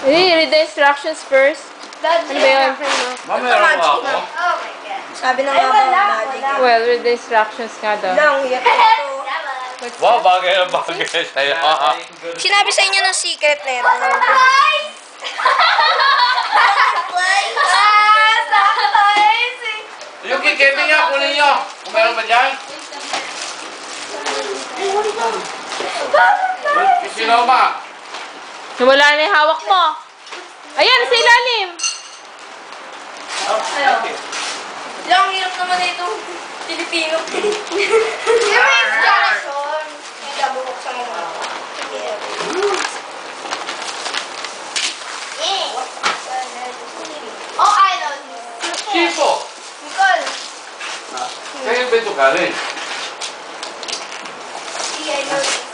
Read the instructions first. Ano ba yun? Mamaya ako ako. Oh my God. Sabi ng mama, magic. Well, read the instructions nga daw. Lang, iyak ito. Wow, bagay na bagay sa'yo. Sinabi sa inyo ng secret na ito. Yung kikemi niya, kunin niyo. Kung meron ba dyan? Sinoma. Wala na yung hawak mo. Ayan, sa ilalim. Lang, hirap naman na itong Pilipino. Yung may instruction. Kaya bubuksan mo mga. Oh, I know this. Sipo. Nicole. Kayo ba ito galing? See, I know this.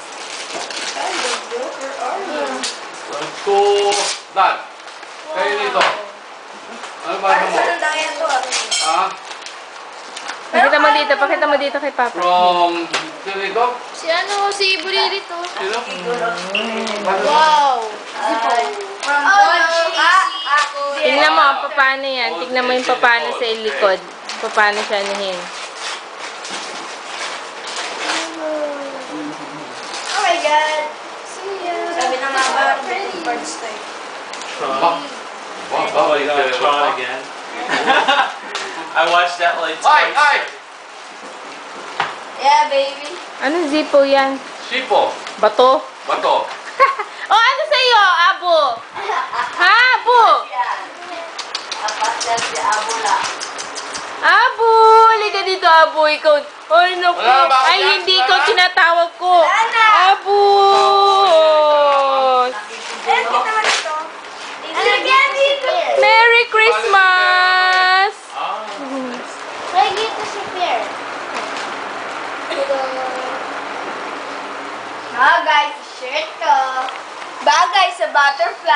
To that. Kayo dito. Ano ba Parang mo? sa nandaya ito ah. Ha? Pakita mo dito kay Papa. From sino dito? Si ano, si Buriri to. Sino? Wow. From Oh, no. Tingnan mo, paano yan. Tingnan mo yung paano sa likod. Paano siya anuhin. Oh my God. See ya. Sabi ng mama, breaking parts tayo. Oh, you gotta try again. I watched that like twice. Ay! Yeah, baby. Anong Zippo yan? Sipo. Bato? Bato. Oh, ano sa'yo, Abo? Ha, Abo? Abo! Halika dito, Abo. Ikaw. Ay, naku. Wala ba ako Ay, dyan? hindi Wala ikaw na? tinatawag ko. Abo! Eh, kita naman ito. Merry Christmas! May dito si Pierre. Ah, guys, shirt ko. Bagay sa butterfly.